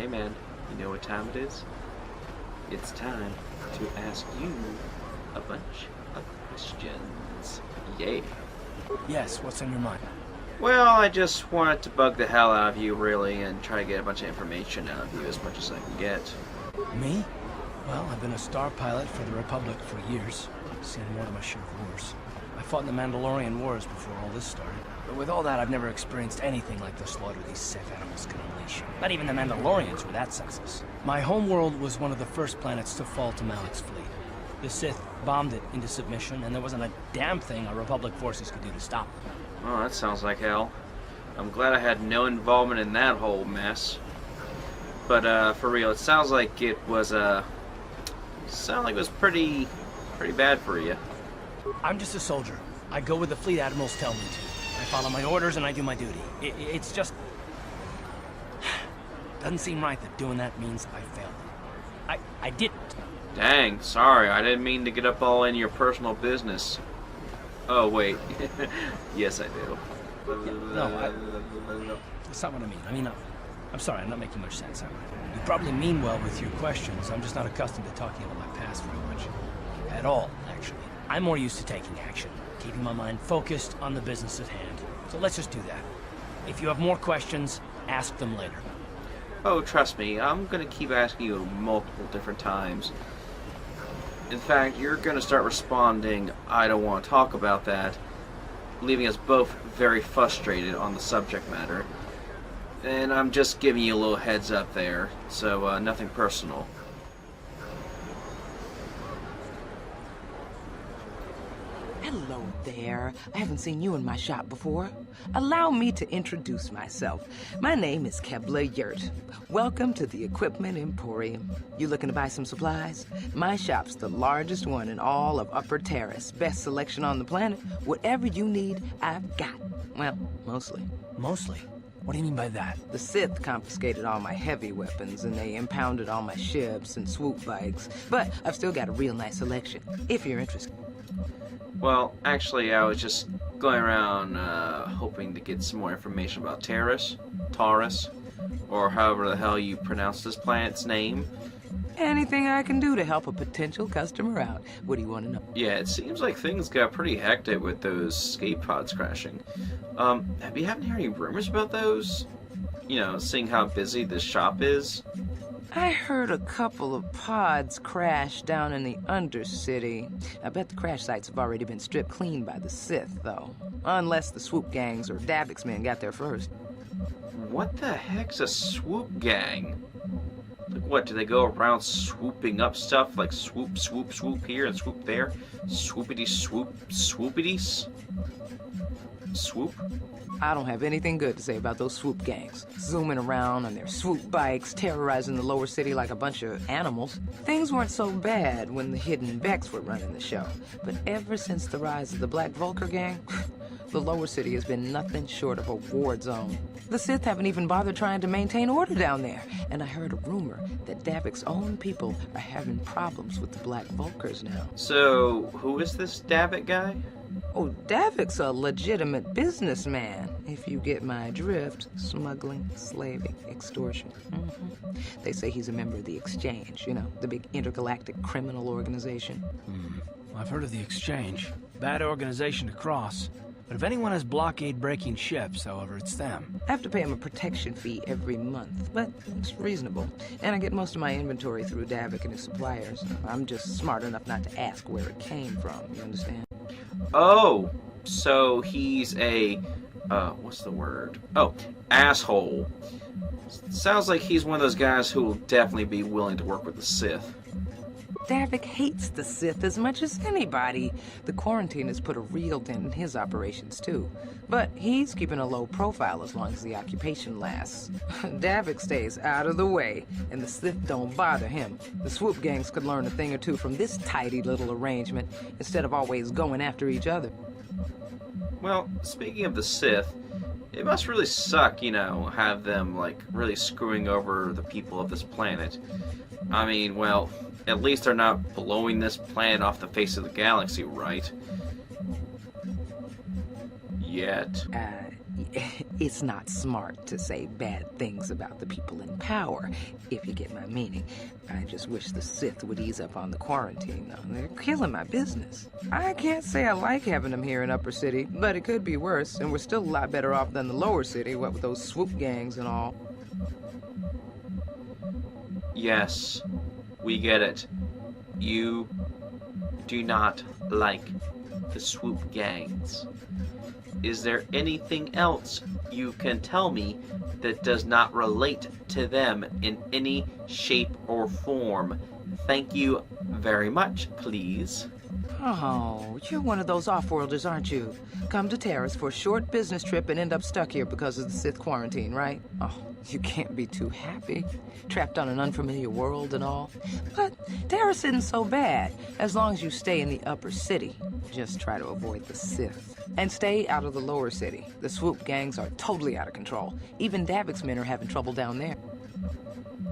Hey man, you know what time it is? It's time to ask you a bunch of questions. Yeah. Yes, what's on your mind? Well, I just wanted to bug the hell out of you, really, and try to get a bunch of information out of you as much as I can get. Me? Well, I've been a star pilot for the Republic for years. Seen more than my share of wars. I fought in the Mandalorian Wars before all this started. But with all that, I've never experienced anything like the slaughter these Sith animals can unleash. Not even the Mandalorians were that senseless. My homeworld was one of the first planets to fall to Malik's fleet. The Sith bombed it into submission, and there wasn't a damn thing our Republic forces could do to stop them. Oh, that sounds like hell. I'm glad I had no involvement in that whole mess. But for real, it sounds like it was pretty bad for you. I'm just a soldier. I go where the fleet admirals tell me to. I follow my orders and I do my duty. It's just... doesn't seem right that doing that means I failed. I didn't. Dang, sorry, I didn't mean to get up all in your personal business. Oh, wait. Yes, I do. No, that's not what I mean. I'm sorry, I'm not making much sense. You probably mean well with your questions. I'm just not accustomed to talking about my past very much. At all, actually. I'm more used to taking action, keeping my mind focused on the business at hand. So let's just do that. If you have more questions, ask them later. Oh, trust me, I'm gonna keep asking you multiple different times. In fact, you're gonna start responding, I don't want to talk about that, leaving us both very frustrated on the subject matter. And I'm just giving you a little heads up there, so nothing personal. Hello there. I haven't seen you in my shop before. Allow me to introduce myself. My name is Kebla Yurt. Welcome to the Equipment Emporium. You looking to buy some supplies? My shop's the largest one in all of Upper Terrace. Best selection on the planet. Whatever you need, I've got. Well, mostly. Mostly? What do you mean by that? The Sith confiscated all my heavy weapons, and they impounded all my ships and swoop bikes. But I've still got a real nice selection, if you're interested. Well, actually, I was just going around hoping to get some more information about Taurus, or however the hell you pronounce this planet's name. Anything I can do to help a potential customer out. What do you want to know? Yeah, it seems like things got pretty hectic with those escape pods crashing. Have you haven't heard any rumors about those? You know, seeing how busy this shop is? I heard a couple of pods crash down in the Undercity. I bet the crash sites have already been stripped clean by the Sith, though. Unless the swoop gangs or Davik's men got there first. What the heck's a swoop gang? Like what, do they go around swooping up stuff? Like swoop, swoop, swoop here and swoop there? Swoopity swoop, swoopities? Swoop? I don't have anything good to say about those swoop gangs. Zooming around on their swoop bikes, terrorizing the lower city like a bunch of animals. Things weren't so bad when the Hidden Becks were running the show. But ever since the rise of the Black Vulcar gang, the lower city has been nothing short of a war zone. The Sith haven't even bothered trying to maintain order down there. And I heard a rumor that Davik's own people are having problems with the Black Vulcars now. So, who is this Davik guy? Oh, Davik's a legitimate businessman, if you get my drift. Smuggling, slaving, extortion. They say he's a member of the Exchange, you know, the big intergalactic criminal organization. I've heard of the Exchange. Bad organization to cross. But if anyone has blockade-breaking ships, however, it's them. I have to pay him a protection fee every month, but it's reasonable. And I get most of my inventory through Davik and his suppliers. I'm just smart enough not to ask where it came from, you understand? Oh, so he's a, what's the word? Oh, asshole. Sounds like he's one of those guys who will definitely be willing to work with the Sith. Davik hates the Sith as much as anybody. The quarantine has put a real dent in his operations, too. But he's keeping a low profile as long as the occupation lasts. Davik stays out of the way, and the Sith don't bother him. The swoop gangs could learn a thing or two from this tidy little arrangement, instead of always going after each other. Well, speaking of the Sith, it must really suck, you know, have them, like, really screwing over the people of this planet. I mean, well, at least they're not blowing this planet off the face of the galaxy, right? Yet. it's not smart to say bad things about the people in power, if you get my meaning. I just wish the Sith would ease up on the quarantine, though. They're killing my business. I can't say I like having them here in Upper City, but it could be worse, and we're still a lot better off than the Lower City, what with those swoop gangs and all. Yes, we get it. You do not like the swoop gangs. Is there anything else you can tell me that does not relate to them in any shape or form? Thank you very much, please. Oh, you're one of those off-worlders, aren't you? Come to Terrace for a short business trip and end up stuck here because of the Sith quarantine, right? Oh, you can't be too happy. Trapped on an unfamiliar world and all. But Terrace isn't so bad, as long as you stay in the Upper City. Just try to avoid the Sith. And stay out of the Lower City. The swoop gangs are totally out of control. Even Davik's men are having trouble down there.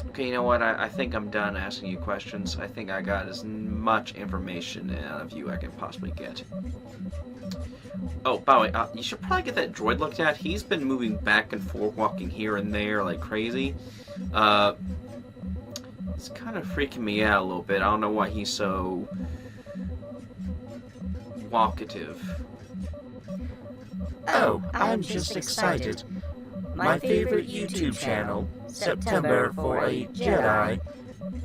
Okay, you know what? I think I'm done asking you questions. I think I got as much information out of you I can possibly get. Oh, by the way, you should probably get that droid looked at. He's been moving back and forth, walking here and there like crazy. It's kind of freaking me out a little bit. I don't know why he's so walkative. Oh, I'm just excited. My favorite YouTube channel, September for a Jedi,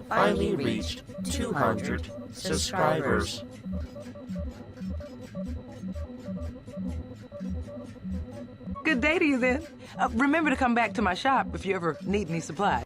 finally reached 200 subscribers. Good day to you then. Remember to come back to my shop if you ever need any supplies.